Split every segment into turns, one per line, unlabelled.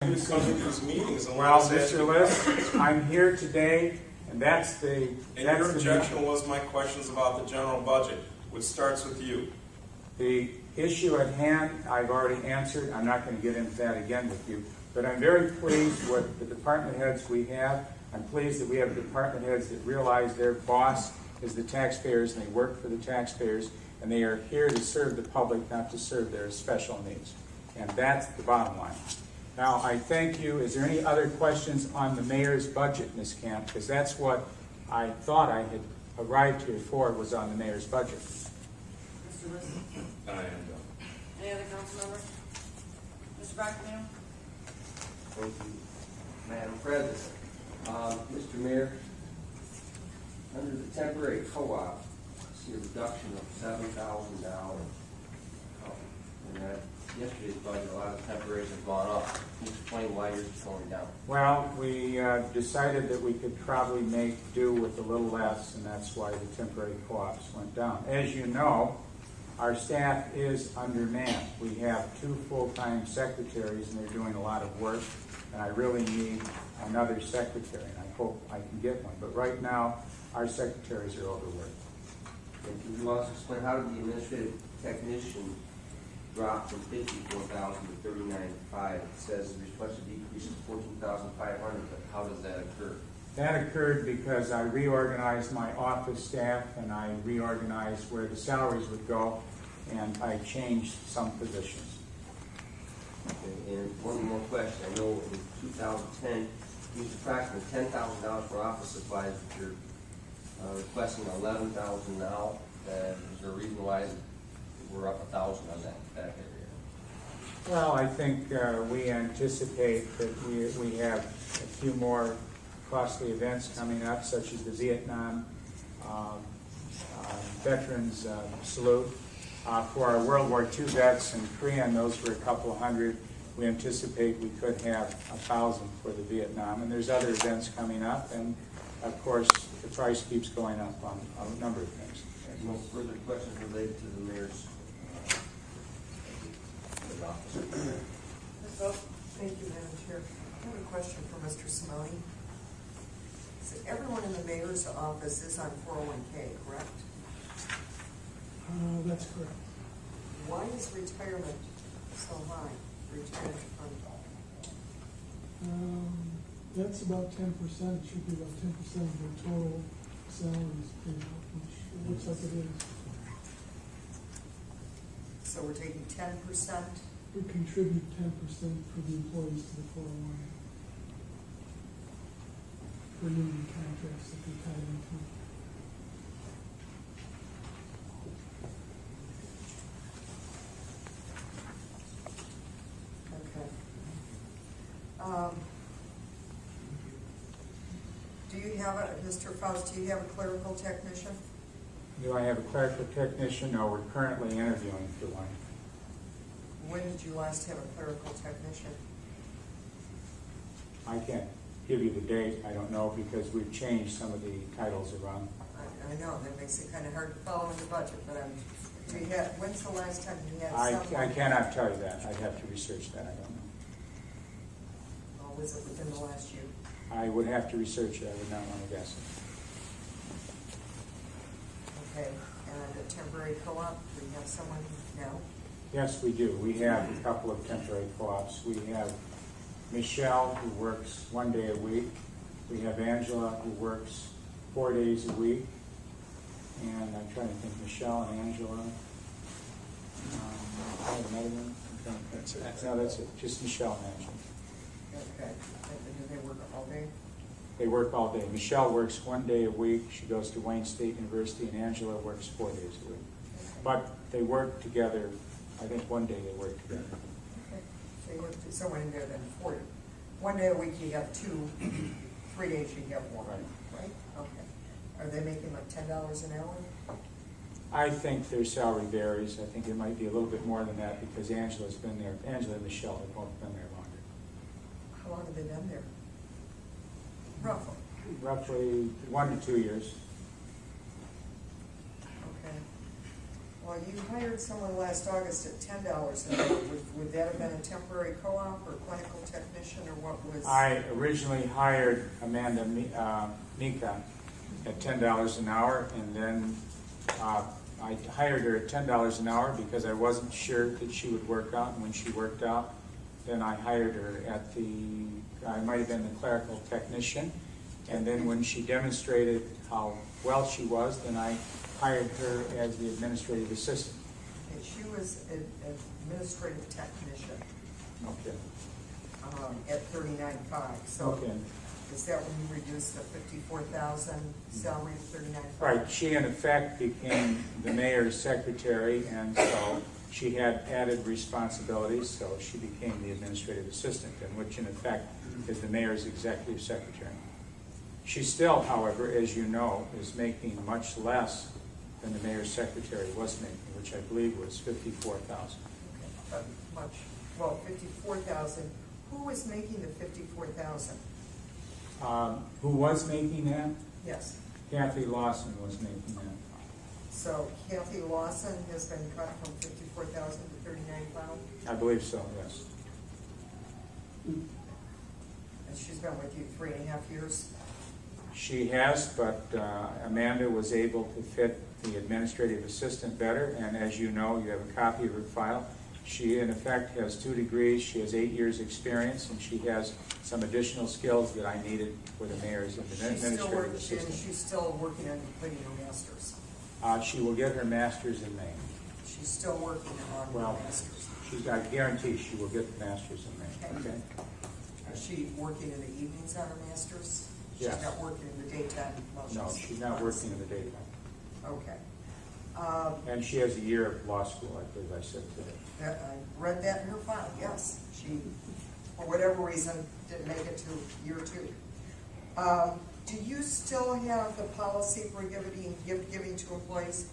Who's coming to these meetings? And
Well, Mr. Liss, I'm here today, and that's the...
And your objection was my questions about the general budget, which starts with you.
The issue at hand, I've already answered. I'm not going to get into that again with you. But I'm very pleased with the department heads we have. I'm pleased that we have department heads that realize their boss is the taxpayers, and they work for the taxpayers, and they are here to serve the public, not to serve their special needs. And that's the bottom line. Now, I thank you. Is there any other questions on the mayor's budget, Ms. Camp? Because that's what I thought I had arrived here for, was on the mayor's budget.
Mr. Liss?
I am done.
Any other council member? Mr. Buckingham?
Thank you, Madam President. Mr. Mayor, under the temporary co-op, I see a reduction of $7,000. And yesterday's budget, a lot of temporaries have gone up. Can you explain why yours is going down?
Well, we decided that we could probably make do with a little less, and that's why the temporary co-ops went down. As you know, our staff is undermanned. We have 2 full-time secretaries, and they're doing a lot of work, and I really need another secretary, and I hope I can get one. But right now, our secretaries are overworked.
And can you also explain how did the administrative technician drop from $54,000 to $39,500? It says the requested decrease is $14,500, but how does that occur?
That occurred because I reorganized my office staff, and I reorganized where the salaries would go, and I changed some positions.
Okay, and one more question. I know in 2010, you used approximately $10,000 for office supplies, but you're requesting $11,000 now. Is there a reason why we're up $1,000 on that area?
Well, I think we anticipate that we have a few more costly events coming up, such as the Vietnam Veterans Salute. For our World War II vets in Korean, those were a couple of hundred. We anticipate we could have 1,000 for the Vietnam, and there's other events coming up, and of course the price keeps going up on a number of things.
No further questions related to the mayor's office.
Ms. Vogt?
Thank you, Madam Chair. I have a question for Mr. Smelly. So everyone in the mayor's office is on 401k, correct?
That's correct.
Why is retirement so high? Retirement fund?
That's about 10%. It should be about 10% of the total salaries paid out, which it looks like it is.
So we're taking 10%?
We contribute 10% for the employees to the 401 for union contracts that they tie into.
Okay. Do you have Mr. Fouts, do you have a clerical technician?
Do I have a clerical technician? No, we're currently interviewing for one.
When did you last have a clerical technician?
I can't give you the date. I don't know, because we've changed some of the titles around.
I know, that makes it kind of hard to follow in the budget, but when's the last time you had someone?
I cannot tell you that. I'd have to research that. I don't know.
Or was it within the last year?
I would have to research it. I would not want to guess.
Okay, and a temporary co-op, do we have someone now?
Yes, we do. We have a couple of temporary co-ops. We have Michelle, who works 1 day a week. We have Angela, who works 4 days a week. And I'm trying to think, Michelle and Angela. Another one? That's it. No, that's it. Just Michelle and Angela.
Okay, and do they work all day?
They work all day. Michelle works 1 day a week. She goes to Wayne State University, and Angela works 4 days a week. But they work together. I think 1 day they work together.
Okay, so you have someone in there then 40. 1 day a week you have 2, 3 days you have 1, right? Okay. Are they making like $10 an hour?
I think their salary varies. I think it might be a little bit more than that, because Angela's been there. Angela and Michelle have both been there longer.
How long have they been there? Roughly.
Roughly 1 to 2 years.
Okay. Well, Well, you hired someone last August at $10 an hour. Would that have been a temporary co-op or clinical technician, or what was?
I originally hired Amanda Mika at $10 an hour, and then I hired her at $10 an hour because I wasn't sure that she would work out, and when she worked out, then I hired her at I might have been the clerical technician, and then when she demonstrated how well she was, then I hired her as the administrative assistant.
Okay, she was an administrative technician
Okay.
At $39,500. So
Okay.
is that when you reduced the $54,000 salary to $39,500?
Right, she in effect became the mayor's secretary, and so she had added responsibilities, so she became the administrative assistant, and which in effect is the mayor's executive secretary. She still, however, as you know, is making much less than the mayor's secretary was making, which I believe was $54,000.
Okay, well, $54,000. Who was making the $54,000?
Who was making that?
Yes.
Kathy Lawson was making that.
So Kathy Lawson has been cut from $54,000 to $39,000,
I believe so, yes.
and she's been with you 3.5 years.
She has, but Amanda was able to fit the administrative assistant better, and as you know, you have a copy of her file. She, in effect, has 2 degrees, she has 8 years' experience, and she has some additional skills that I needed for the mayor's administrative assistant.
And she's still working on completing her master's.
She will get her master's in May.
She's still working on
Well,
her master's.
I guarantee she will get the master's in May, okay?
Is she working in the evenings on her master's?
Yes.
She's not working in the daytime? while
No, she's not working in the daytime.
Okay.
And she has a year of law school, I believe I said today.
I read that in her file, yes. She, for whatever reason, didn't make it to year 2. Do you still have the policy for gift giving to employees?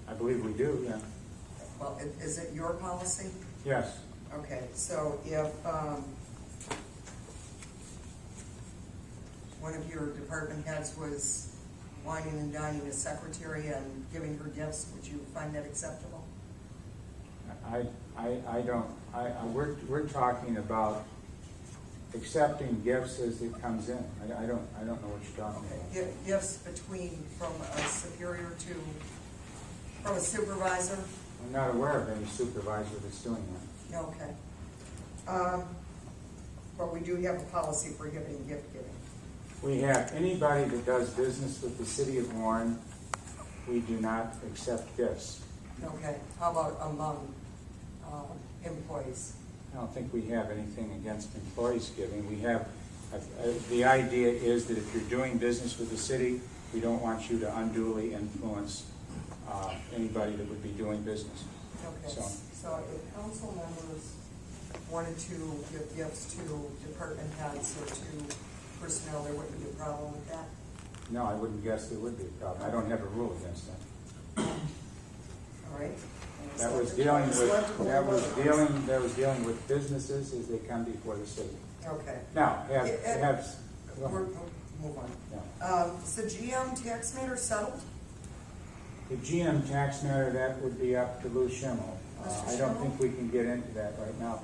I believe we do, yeah.
Well, is it your policy?
Yes.
Okay, so if one of your department heads was wining and dining a secretary and giving her gifts, would you find that acceptable?
We're talking about accepting gifts as it comes in. I don't know what you're talking about.
Gifts from a superior from a supervisor?
I'm not aware of any supervisor that's doing that.
Okay. But we do have a policy for gift giving.
We have anybody that does business with the city of Warren, we do not accept gifts.
Okay, how about among employees?
I don't think we have anything against employees giving. We have, the idea is that if you're doing business with the city, we don't want you to unduly influence anybody that would be doing business.
Okay,
So
if council members wanted to give gifts to department heads or to personnel, there wouldn't be a problem with that?
no, I wouldn't guess there would be a problem. I don't have a rule against that.
All right?
That was dealing with businesses as they come before the city.
Okay.
Now,
Move on.
Yeah.
Is the GM tax matter settled?
The GM tax matter, that would be up to Lou Schimmel.
Mr.
I don't
Schimmel?
think we can get into that right now.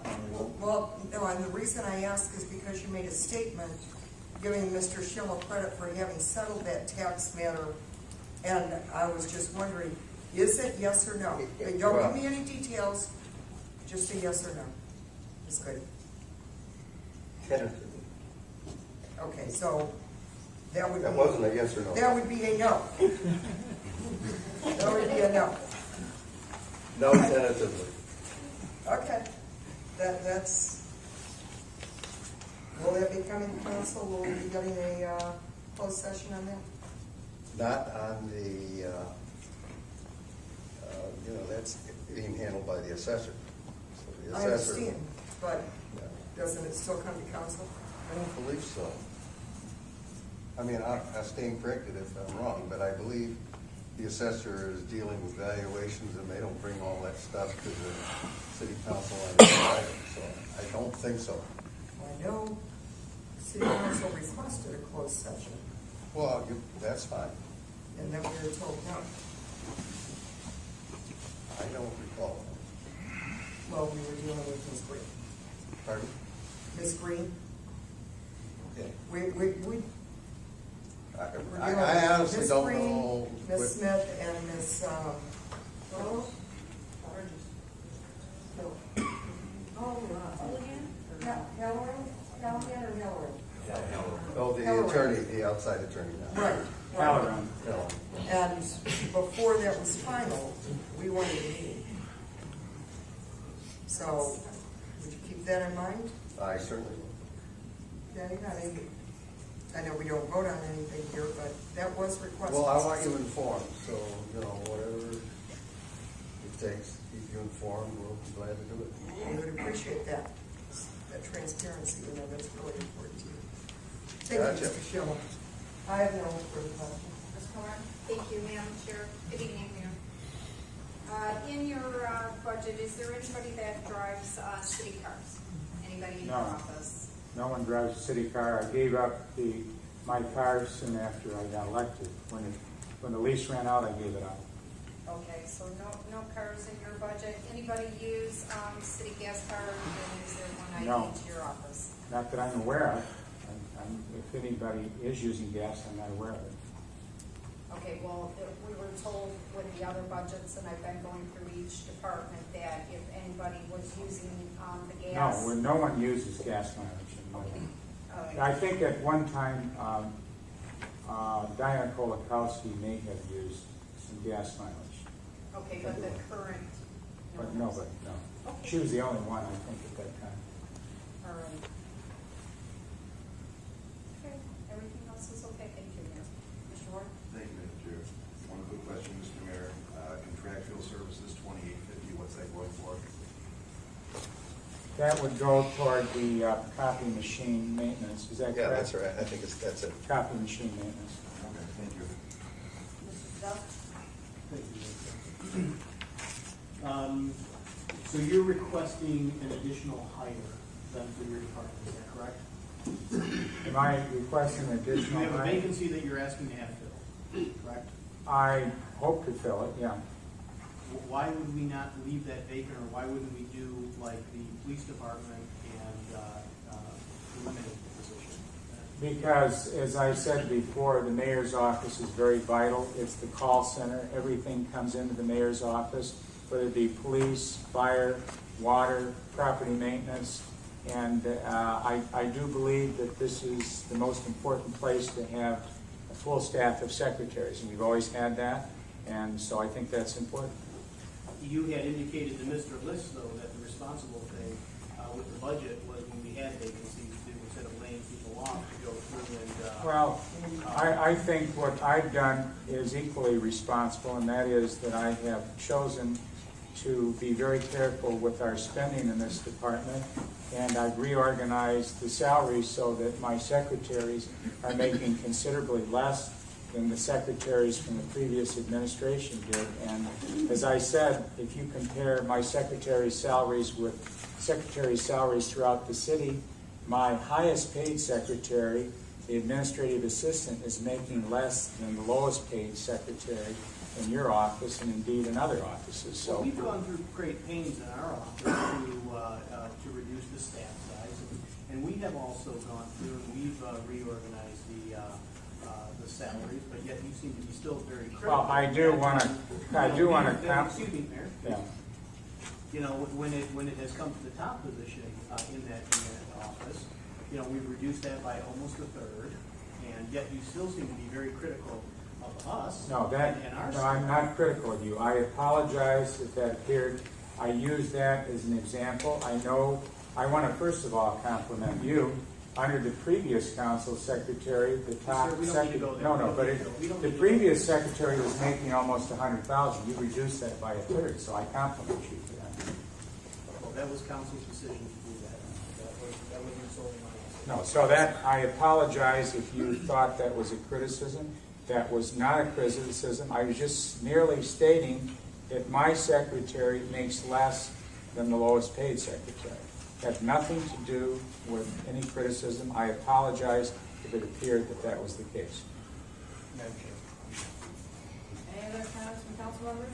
Well, no, and the reason I ask is because you made a statement giving Mr. Schimmel credit for having settled that tax matter, and I was just wondering, is it yes or no? Don't give me any details, just a yes or no. It's good.
Tentatively.
Okay, so that would be.
That wasn't a yes or no.
That would be a no. That would be a no.
No, tentatively.
Okay, that's, will that be coming to council? Will we be getting a closed session on that?
Not on the, that's being handled by the assessor. So the
I
assessor-
understand, but
Yeah.
doesn't it still come to council?
I don't believe so. I mean, I stand corrected if I'm wrong, but I believe the assessor is dealing with valuations and they don't bring all that stuff to the city council on the item, so I don't think so.
I know city council requested a closed session,
Well, that's fine.
and then we were told no.
I don't recall.
Well, we were dealing with Ms. Green.
Pardon?
Ms. Green,
Okay.
we
I honestly don't know.
Ms.
what-
Smith and Ms., oh, Callahan or Hillary?
Oh, the attorney, the outside attorney now.
Right.
Halloran.
No.
And before that was final, we wanted a meeting. So, would you keep that in mind?
I certainly will.
Danny, I know we don't vote on anything here, but that was requested.
Well, I want you informed, so, whatever it takes, keep you informed, we'll be glad to do it.
We would appreciate that transparency, that's really important to you. Thank you,
Gotcha.
Mr. Schimmel. I have no further questions.
Ms. Corn?
Thank you, Madam Chair. Good evening, Mayor. In your budget, is there anybody that drives city cars? Anybody in your
No.
office?
No one drives a city car. I gave up my car soon after I got elected. When the lease ran out, I gave it up.
Okay, so no cars in your budget. Anybody use city gas card, and is there one
No.
ID to your office?
Not that I'm aware of. If anybody is using gas, I'm not aware of it.
Okay, well, we were told with the other budgets, and I've been going through each department, that if anybody was using the gas.
No one uses gas mileage in my
Okay. All right.
I think at one time, Diana Kolakowski may have used some gas mileage,
Okay, but the current.
but nobody, no. She was the only one, I think, at that time.
All right. Okay, everything else is okay, thank you, Mayor.
Mr. Ward?
Thank you, Madam Chair. One quick question, Mr. Mayor. Contractual services, 2850, what's that going for?
That would go toward the copy machine maintenance, is that correct?
Yeah, that's right, I think that's it.
Copy machine maintenance.
Okay, thank you.
Mr. Duff?
Thank you. So you're requesting an additional hire then for your department, is that correct?
Am I requesting
You
additional?
have a
money?
vacancy that you're asking to have filled, correct?
I hope to fill it, yeah.
Why would we not leave that vacant, or why wouldn't we do like the police department and eliminate the position?
Because, as I said before, the mayor's office is very vital. It's the call center. Everything comes into the mayor's office, whether it be police, fire, water, property maintenance. And I do believe that this is the most important place to have a full staff of secretaries, and we've always had that. And so I think that's important.
You had indicated to Mr. Liss, though, that the responsible thing with the budget was when we had vacancies, instead of laying people off, to go through and.
Well, I think what I've done is equally responsible, and that is that I have chosen to be very careful with our spending in this department, and I've reorganized the salaries so that my secretaries are making considerably less than the secretaries from the previous administration did. And as I said, if you compare my secretary's salaries with secretary's salaries throughout the city, my highest paid secretary, the administrative assistant, is making less than the lowest paid secretary in your office and indeed in other offices.
Well,
So
we've gone through great pains in our office to reduce the staff size, and we have also gone through and we've reorganized the salaries, but yet you seem to be still very critical.
well, I do want to
Excuse me, Mayor.
yeah.
You know, when it has come to the top position in that office, you know, we've reduced that by almost a third, and yet you still seem to be very critical of us.
No,
and our
no, I'm not critical of you. I apologize if that appeared. I use that as an example. I want to first of all compliment you. Under the previous council secretary, the top
Sir, we don't need to
secretary.
go there.
No, but
We don't
the
need to
previous secretary was making almost $100,000. You reduced that by a third, so I compliment you for that.
Well, that was council's decision to do that. That wasn't solely my decision.
No, so that, I apologize if you thought that was a criticism. That was not a criticism. I was just merely stating that my secretary makes less than the lowest paid secretary. Had nothing to do with any criticism. I apologize if it appeared that that was the case.
Madam Chair.
Any other comments from council members?